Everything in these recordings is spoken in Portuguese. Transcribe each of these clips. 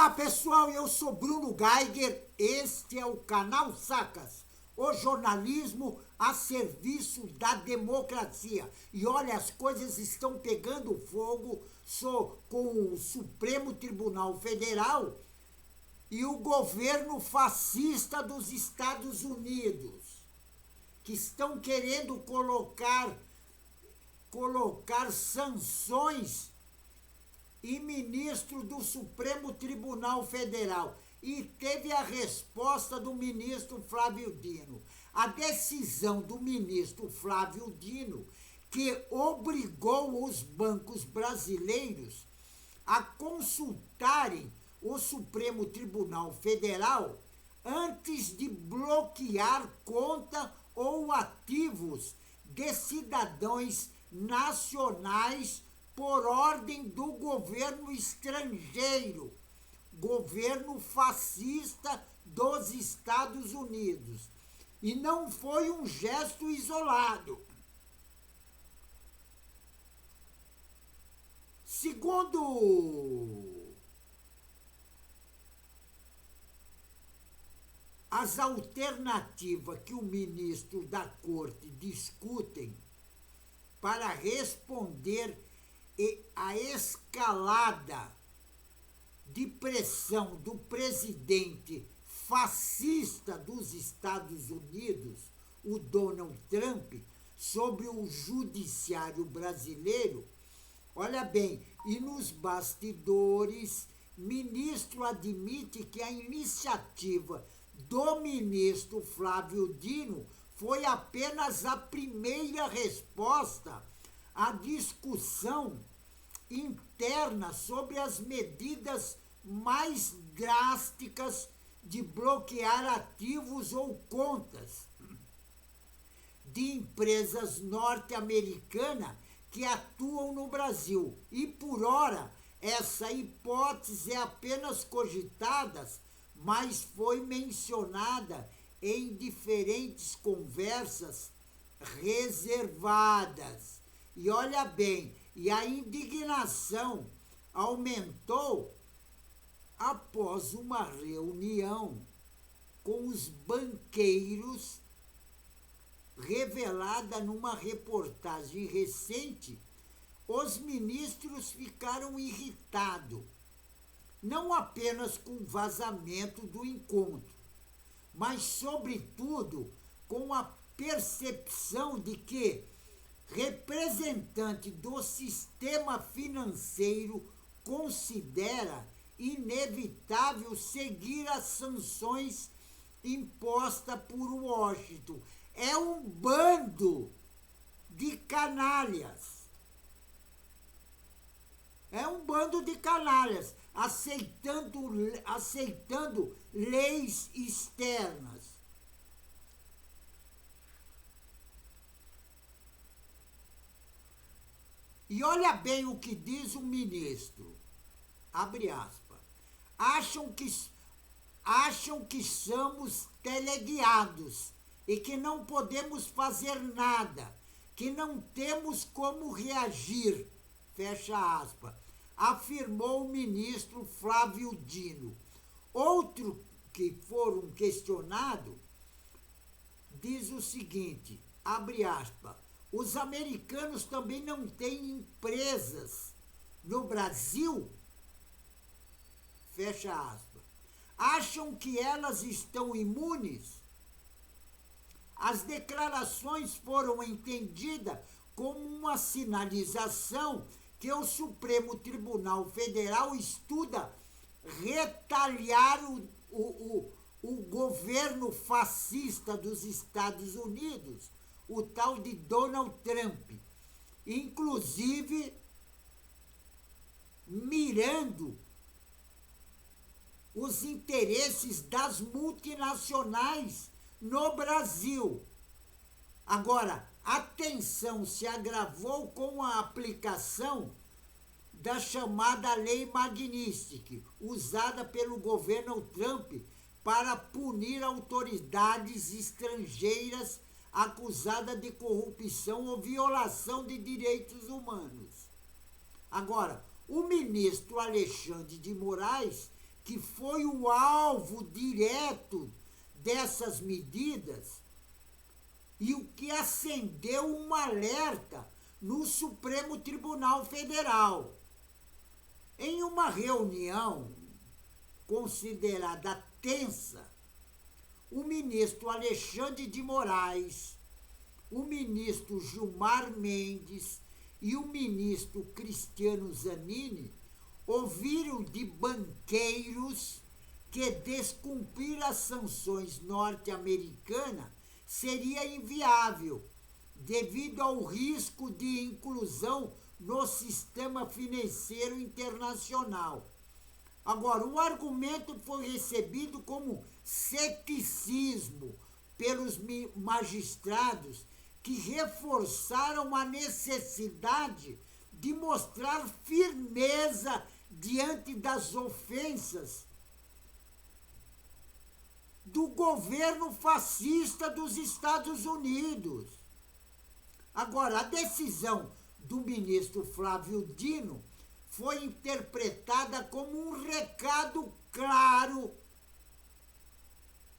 Olá pessoal, eu sou Bruno Geiger, este é o canal Sacas, o jornalismo a serviço da democracia. E olha, as coisas estão pegando fogo com o Supremo Tribunal Federal e o governo fascista dos Estados Unidos, que estão querendo colocar sanções e ministro do Supremo Tribunal Federal. E teve a resposta do ministro Flávio Dino. A decisão do ministro Flávio Dino, que obrigou os bancos brasileiros a consultarem o Supremo Tribunal Federal antes de bloquear conta ou ativos de cidadãos nacionais por ordem do governo estrangeiro, governo fascista dos Estados Unidos. E não foi um gesto isolado. Segundo as alternativas que o ministro da Corte discutem para responder a escalada de pressão do presidente fascista dos Estados Unidos, o Donald Trump, sobre o judiciário brasileiro, olha bem, e nos bastidores, ministro admite que a iniciativa do ministro Flávio Dino foi apenas a primeira resposta à discussão interna sobre as medidas mais drásticas de bloquear ativos ou contas de empresas norte-americanas que atuam no Brasil. E, por ora, essa hipótese é apenas cogitada, mas foi mencionada em diferentes conversas reservadas. E olha bem, e a indignação aumentou após uma reunião com os banqueiros, revelada numa reportagem recente. Os ministros ficaram irritados, não apenas com o vazamento do encontro, mas, sobretudo, com a percepção de que representante do sistema financeiro considera inevitável seguir as sanções impostas por Washington. É um bando de canalhas. É um bando de canalhas aceitando leis externas. E olha bem o que diz o ministro, abre aspas, acham que somos teleguiados e que não podemos fazer nada, que não temos como reagir, fecha aspas, afirmou o ministro Flávio Dino. Outro que foram questionado diz o seguinte, abre aspas, os americanos também não têm empresas no Brasil, fecha aspas. Acham que elas estão imunes? As declarações foram entendidas como uma sinalização que o Supremo Tribunal Federal estuda retaliar o governo fascista dos Estados Unidos, o tal de Donald Trump, inclusive mirando os interesses das multinacionais no Brasil. Agora, a tensão se agravou com a aplicação da chamada Lei Magnitsky, usada pelo governo Trump para punir autoridades estrangeiras acusadas de corrupção ou violação de direitos humanos. Agora, o ministro Alexandre de Moraes que foi o alvo direto dessas medidas e o que acendeu um alerta no Supremo Tribunal Federal. Em uma reunião considerada tensa, o ministro Alexandre de Moraes, o ministro Gilmar Mendes e o ministro Cristiano Zanin ouviram de banqueiros que descumprir as sanções norte-americanas seria inviável, devido ao risco de inclusão no sistema financeiro internacional. Agora, o argumento foi recebido como ceticismo pelos magistrados, que reforçaram a necessidade de mostrar firmeza diante das ofensas do governo fascista dos Estados Unidos. Agora, a decisão do ministro Flávio Dino foi interpretada como um recado claro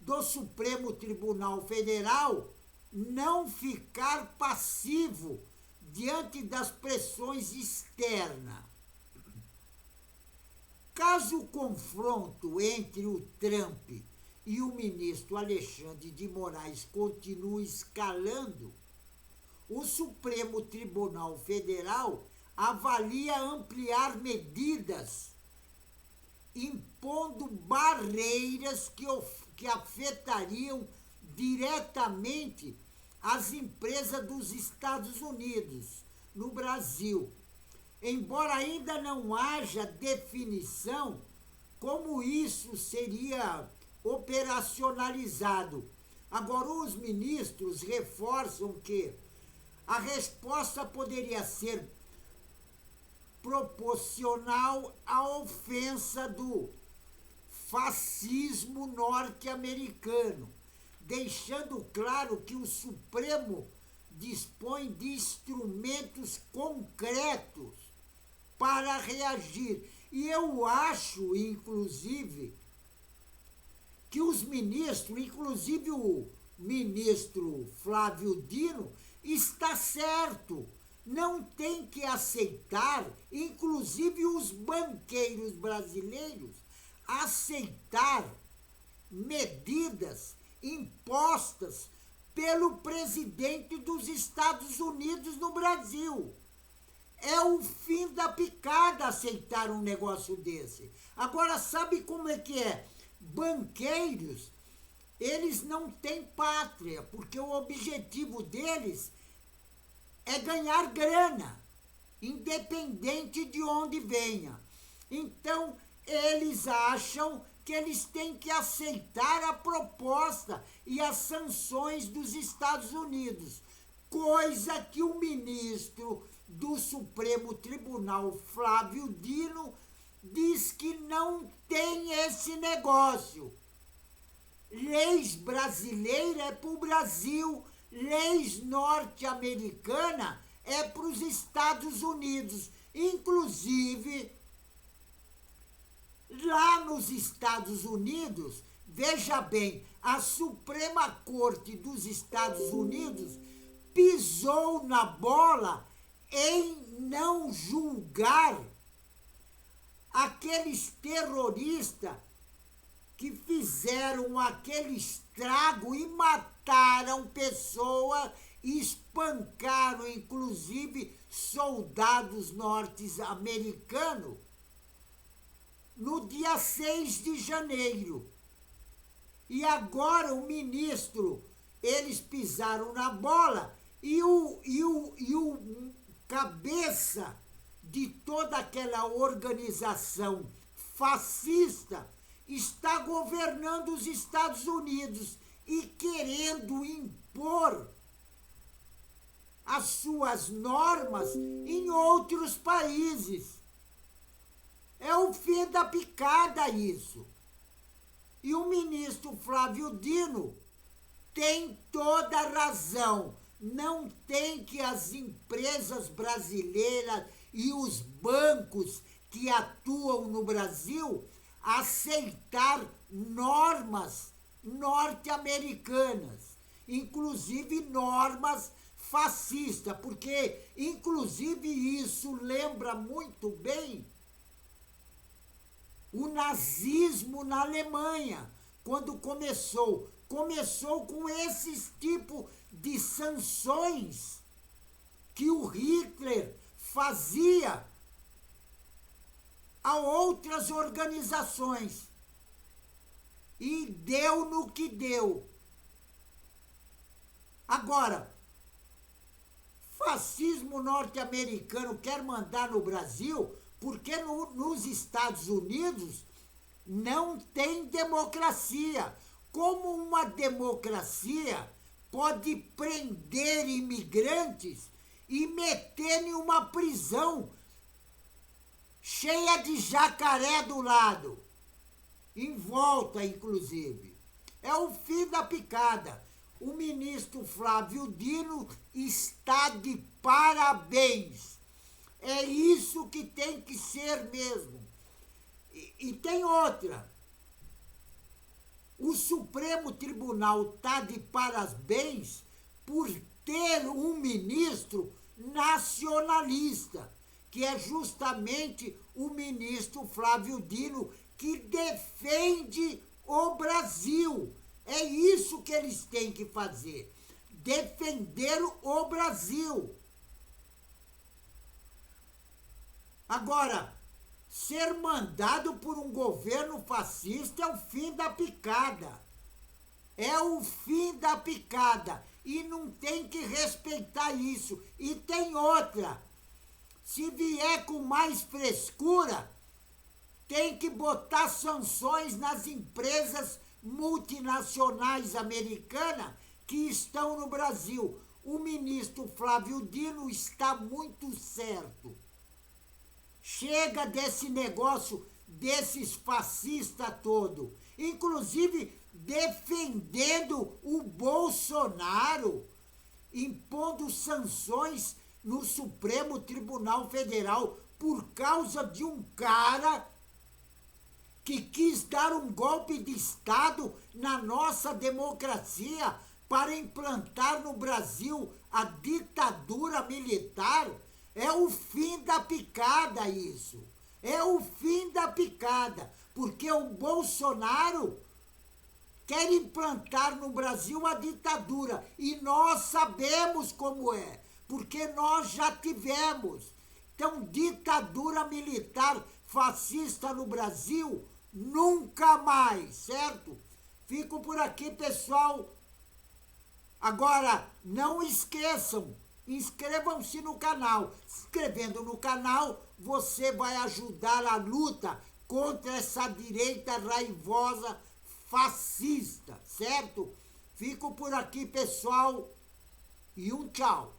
do Supremo Tribunal Federal não ficar passivo diante das pressões externas. Caso o confronto entre o Trump e o ministro Alexandre de Moraes continue escalando, o Supremo Tribunal Federal avalia ampliar medidas, impondo barreiras que afetariam diretamente as empresas dos Estados Unidos no Brasil, embora ainda não haja definição como isso seria operacionalizado. Agora, os ministros reforçam que a resposta poderia ser proporcional à ofensa do fascismo norte-americano, deixando claro que o Supremo dispõe de instrumentos concretos para reagir. E eu acho, inclusive, que os ministros, inclusive o ministro Flávio Dino, está certo. Não tem que aceitar, inclusive os banqueiros brasileiros, aceitar medidas impostas pelo presidente dos Estados Unidos no Brasil. É o fim da picada aceitar um negócio desse. Agora, sabe como é que é? Banqueiros, eles não têm pátria, porque o objetivo deles é ganhar grana, independente de onde venha. Então, eles acham que eles têm que aceitar a proposta e as sanções dos Estados Unidos, coisa que o ministro do Supremo Tribunal, Flávio Dino, diz que não tem esse negócio. Leis brasileiras é para o Brasil, leis norte-americanas é para os Estados Unidos. Inclusive, lá nos Estados Unidos, veja bem, a Suprema Corte dos Estados Unidos pisou na bola em não julgar aqueles terroristas que fizeram aquele estrago e mataram pessoas e espancaram, inclusive, soldados norte-americanos no dia 6 de janeiro. E agora o ministro, eles pisaram na bola e o cabeça de toda aquela organização fascista está governando os Estados Unidos e querendo impor as suas normas em outros países. É o fim da picada isso. E o ministro Flávio Dino tem toda a razão. Não tem que as empresas brasileiras e os bancos que atuam no Brasil aceitar normas norte-americanas, inclusive normas fascistas, porque inclusive isso lembra muito bem o nazismo na Alemanha, quando começou com esses tipos de sanções que o Hitler fazia a outras organizações. E deu no que deu. Agora, fascismo norte-americano quer mandar no Brasil porque nos Estados Unidos não tem democracia. Como uma democracia pode prender imigrantes e meter em uma prisão cheia de jacaré do lado, em volta, inclusive? É o fim da picada. O ministro Flávio Dino está de parabéns. É isso que tem que ser mesmo. E tem outra. O Supremo Tribunal está de parabéns por ter um ministro nacionalista, que é justamente o ministro Flávio Dino, que defende o Brasil. É isso que eles têm que fazer, defender o Brasil. Agora, ser mandado por um governo fascista é o fim da picada. É o fim da picada. E não tem que respeitar isso. E tem outra. Se vier com mais frescura, tem que botar sanções nas empresas multinacionais americanas que estão no Brasil. O ministro Flávio Dino está muito certo. Chega desse negócio desses fascistas todos, inclusive defendendo o Bolsonaro, impondo sanções no Supremo Tribunal Federal por causa de um cara que quis dar um golpe de Estado na nossa democracia para implantar no Brasil a ditadura militar. É o fim da picada isso. É o fim da picada. Porque o Bolsonaro quer implantar no Brasil a ditadura. E nós sabemos como é. Porque nós já tivemos. Então, ditadura militar fascista no Brasil, nunca mais, certo? Fico por aqui, pessoal. Agora, não esqueçam, inscrevam-se no canal. Se inscrevendo no canal, você vai ajudar a luta contra essa direita raivosa fascista, certo? Fico por aqui, pessoal, e um tchau.